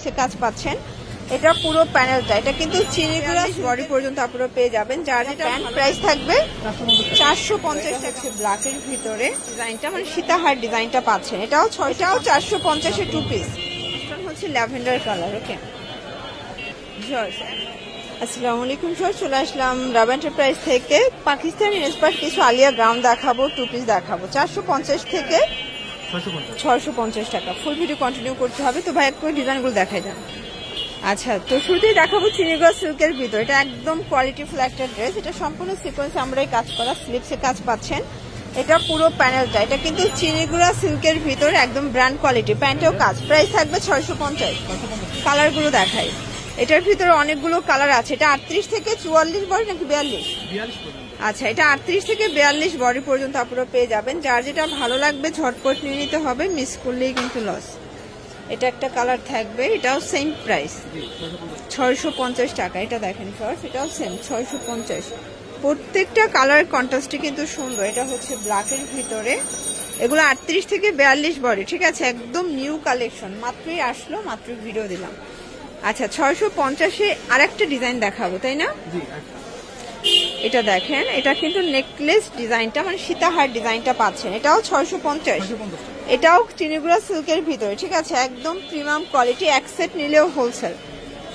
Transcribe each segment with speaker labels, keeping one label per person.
Speaker 1: সে কাজ পাচ্ছেন। এটা পুরো প্যানেলটা, এটা কিন্তু চিনিগুলা বডি পর্যন্ত আপনারা পেয়ে যাবেন। যার যেটা প্রাইস থাকবে 450 টাকা। ব্ল্যাকের ভিতরে ডিজাইনটা মানে সীতাহার ডিজাইনটা পাচ্ছেন, এটাও 6টাও 450 টু পিস। হচ্ছে ল্যাভেন্ডার কালার। ওকে, আসসালামু আলাইকুম স্যার, চলে আসলাম রাবা এন্টারপ্রাইজ থেকে। পাকিস্তানি ইন্সপায়ার্ড কিছু আলিয়া গাউন দেখাবো, টু পিস দেখাবো 450 থেকে 650 টাকা। ফুল ভিডিও কন্টিনিউ করতে হবে। তো ভাই একটু ডিজাইনগুলো দেখাই দেন। আচ্ছা, তো শুরুতেই দেখাবো চিনিগুলা সিল্কের ভিতর। এটা একদম কোয়ালিটিফুল একটা ড্রেস, এটা সম্পূর্ণ সিকোয়েন্স আমরাই কাজ করা, স্লিপসে কাজ পাচ্ছেন। এটা পুরো প্যানেলটা, এটা কিন্তু চিনিগুলা সিল্কের ভিতরে একদম ব্র্যান্ড কোয়ালিটি, প্যান্টেও কাজ। প্রাইস থাকবে 650। কালারগুলো দেখাই, এটার ভিতরে অনেকগুলো কালার আছে। এটা 38 থেকে 44 বডি নাকি 42? আচ্ছা, এটা 38 থেকে 42 বডি পর্যন্ত আপনারা পেয়ে যাবেন। যার যেটা ভালো লাগবে ঝটপট নিয়ে নিতে হবে, মিস করলেই কিন্তু লস। এটা একটা কালার থাকবে, এটাও সেম প্রাইস 650 টাকা। এটা দেখেন ফার্স্ট, এটাও সেম 650। প্রত্যেকটা কালার কন্ট্রাস্টে কিন্তু সুন্দর। এটা হচ্ছে ব্ল্যাকের ভিতরে, এগুলো 38 থেকে 42 বডি, ঠিক আছে, একদম নিউ কালেকশন, মাত্রই আসলো, মাত্র ভিডিও দিলাম। আচ্ছা, 650-এ আরেকটা ডিজাইন দেখাবো, তাই না? এটা দেখেন, এটা কিন্তু নেকলেস ডিজাইনটা মানে সীতাহার ডিজাইনটা পাচ্ছেন, এটাও 650। এটাও চিনিগুলা সিল্কের ভিতরে, ঠিক আছে, একদম প্রিমিয়াম কোয়ালিটি। এক সেট নিলেও হোলসেল।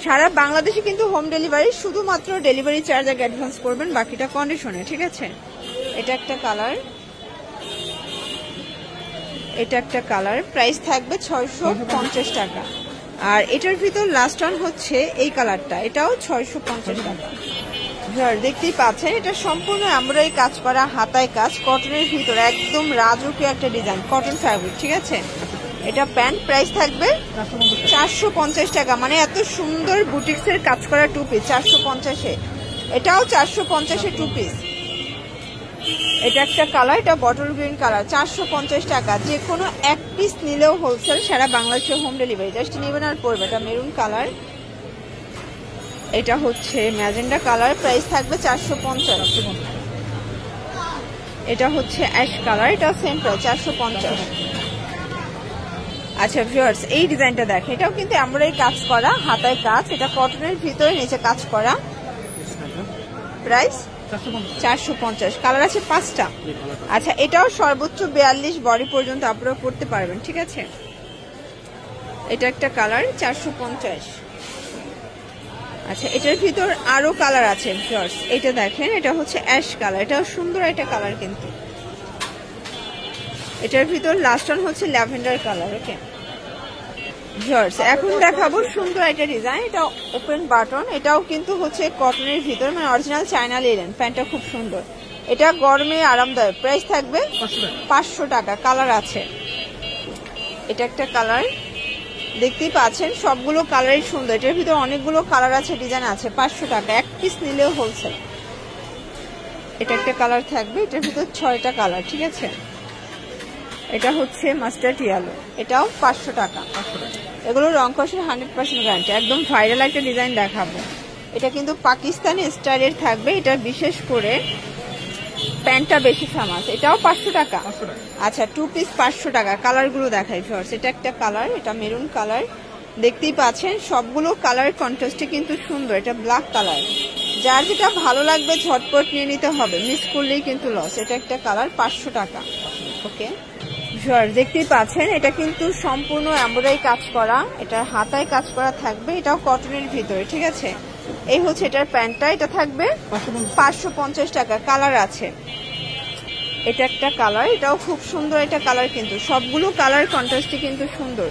Speaker 1: সারা বাংলাদেশে কিন্তু হোম ডেলিভারি, শুধুমাত্র ডেলিভারি চার্জ আগে অ্যাডভান্স করবেন, বাকিটা কন্ডিশনে, ঠিক আছে। এটা একটা কালার, এটা একটা কালার, প্রাইস থাকবে 650 টাকা। আর এটার ভিতর লাস্ট ওয়ান হচ্ছে এই কালারটা, এটাও 650 টাকা। দেখতেই পাচ্ছেন, এটা সম্পূর্ণ আমরাই কাজ করা, হাতায় কাজ, কটনের ভিতরে একদম রাজকীয় একটা ডিজাইন, কটন ফ্যাব্রিক, ঠিক আছে। এটা প্যান্ট, প্রাইস থাকবে 450 টাকা। মানে এত সুন্দর বুটিক্সের কাজ করা টু পিস 450-এ, এটাও 450-এ টু পিস। এটা একটা কালার, এটা বটল গ্রিন কালার, 450 টাকা। যে কোনো এক পিস নিলেও হোলসেল, সারা বাংলাদেশে হোম ডেলিভারি, জাস্ট নেবেন আর পড়বে। এটা মেরুন কালার, এটা হচ্ছে ম্যাজেন্ডা কালার, প্রাইস থাকবে 450। এটা হচ্ছে অ্যাশ কালার, এটা সেম প্রাইস 450। আচ্ছা ভিউয়ার্স, এই ডিজাইনটা দেখেন, এটাও কিন্তু আমরাই কাজ করা, হাতায় কাজ, এটা কটনের ভিতরে নিচে কাজ করা, প্রাইস 450। কালার আছে 5টা। আচ্ছা, এটাও সর্বোচ্চ 42 বডি পর্যন্ত আপনারা করতে পারবেন, ঠিক আছে। এটা একটা কালার, 450। আচ্ছা, এটার ভিতর আরো কালার আছে ভিউয়ার্স, এটা দেখেন, এটা হচ্ছে অ্যাশ কালার, এটাও সুন্দর একটা কালার কিন্তু। এটার ভিতর লাস্ট ওয়ান হচ্ছে ল্যাভেন্ডার কালার। ওকে ভিউয়ার্স, এখন দেখাবো সুন্দর একটা ডিজাইন, এটা ওপেন বাটন, এটাও কিন্তু হচ্ছে কটনের ভিতর, মানে অরিজিনাল চায়না লিনেন, প্যান্টটা খুব সুন্দর। এটা গরমে আরামদায়ক, প্রাইস থাকবে 500 টাকা। কালার আছে, এটা একটা কালার, দেখতেই পাচ্ছেন সবগুলো কালারই সুন্দর। এটার ভিতরে অনেকগুলো কালার আছে, ডিজাইন আছে, 500 টাকা। এক পিস নিলেও হোলসেল। এটা একটা কালার থাকবে, এটার ভিতর 6টা কালার, ঠিক আছে। এটা হচ্ছে মাস্টার্ড ইয়েলো, এটাও 500 টাকা। এগুলো রং কষের 100% গ্যারান্টি। একদম ভাইরাল একটা ডিজাইন দেখাবো, এটা কিন্তু পাকিস্তানি স্টাইলের থাকবে, এটা বিশেষ করে প্যান্টটা বেশি ফেমাস, এটাও 500 টাকা। আচ্ছা, টু পিস 500 টাকা। কালারগুলো দেখাই ভিউয়ার্স, এটা একটা কালার, এটা মেরুন কালার, দেখতেই পাচ্ছেন সবগুলো কালার কন্ট্রাস্টে কিন্তু সুন্দর। এটা ব্ল্যাক কালার, যার যেটা ভালো লাগবে ঝটপট নিয়ে নিতে হবে, মিস করলেই কিন্তু লস। এটা একটা কালার, 500 টাকা। ওকে ভিউয়ার্স, দেখতেই পাচ্ছেন, এটা কিন্তু সম্পূর্ণ এমব্রয়ডারি কাজ করা, এটা হাতায় কাজ করা থাকবে, এটাও কটনের ভিতরে, ঠিক আছে। এই হচ্ছে এটার প্যান্টটা, এটা থাকবে 550 টাকা। কালার আছে, এটা একটা কালার, এটাও খুব সুন্দর একটা কালার কিন্তু, সবগুলো কালার কন্ট্রাস্টে কিন্তু সুন্দর।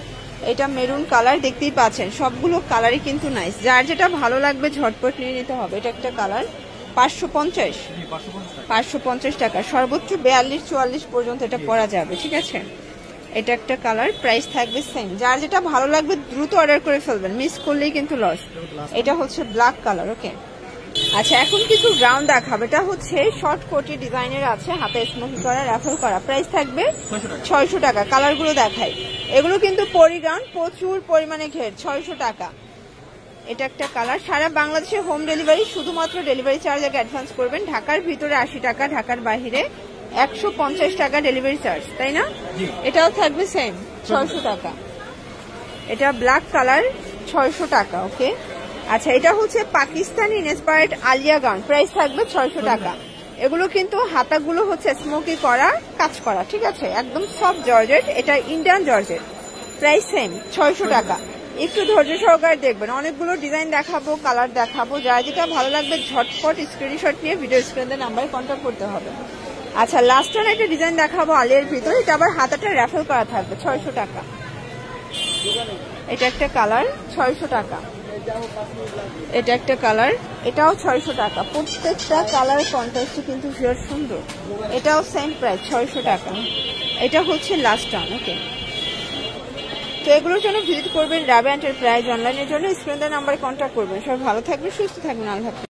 Speaker 1: এটা মেরুন কালার, দেখতেই পাচ্ছেন সবগুলো কালারই কিন্তু নাইস। যার যেটা ভালো লাগবে ঝটপট নিয়ে নিতে হবে। এটা একটা কালার, 550 টাকা। সর্বোচ্চ 42-44 পর্যন্ত এটা পরা যাবে, ঠিক আছে। এটা একটা কালার, প্রাইস থাকবে সেম। যার যেটা ভালো লাগবে দ্রুত অর্ডার করে ফেলবেন, মিস করলেই কিন্তু লস। এটা হচ্ছে ব্ল্যাক কালার। ওকে আচ্ছা, এখন কিছু গাউন দেখাবো, এটা হচ্ছে শর্ট কোটি ডিজাইনের আছে, হাতে স্মোকি করা, রাফেল করা, প্রাইস থাকবে 600 টাকা। কালারগুলো দেখাই, এগুলো কিন্তু পরি গাউন, প্রচুর পরিমাণে ঘের, 600 টাকা। এটা একটা কালার, সারা বাংলাদেশে হোম ডেলিভারি, শুধুমাত্র ডেলিভারি চার্জ আগে অ্যাডভান্স করবেন। ঢাকার ভিতরে 80 টাকা, ঢাকার বাইরে 150 টাকা ডেলিভারি চার্জ, তাই না? এটাও থাকবে সেম 600 টাকা। এটা ব্ল্যাক কালার, 600 টাকা। ওকে, আচ্ছা এটা হচ্ছে Pakistani inspired Alia gown, price থাকবে 600 টাকা। এগুলো কিন্তু হাতাগুলো হচ্ছে স্মোকি করা, কাজ করা, ঠিক আছে, একদম সফট জর্জেট, এটা ইন্ডিয়ান জর্জেট, প্রাইস সেম 600 টাকা। একটু ধৈর্য সহকারে দেখবেন, অনেকগুলো ডিজাইন দেখাবো, কালার দেখাবো, যার যেটা ভালো লাগবে ঝটপট স্ক্রিনশট নিয়ে ভিডিও স্ক্রিনের নাম্বারে কন্ট্যাক্ট করতে হবে। আচ্ছা লাস্ট ওয়ান একটা ডিজাইন দেখাবো আলিয়ার ভিতরে, এটা আবার হাতাটা র্যাফেল করা থাকবে 600 টাকা। এটা একটা কালার 600 টাকা, এটা একটা কালার, এটাও 600 টাকা। প্রত্যেকটা কালার কন্ট্রাস্ট কিন্তু ভীষণ সুন্দর, এটাও সেম প্রাইস 600 টাকা। এটা হচ্ছে লাস্ট ওয়ান। ওকে, তো এগুলোর জন্য ভিজিট করবেন রাবে এন্টারপ্রাইজ অনলাইনের জন্য স্ক্রিনের নাম্বারে কন্ট্যাক্ট করবেন। সবাই ভালো থাকবেন, সুস্থ থাকবেন, আল্লাহ হাফেজ।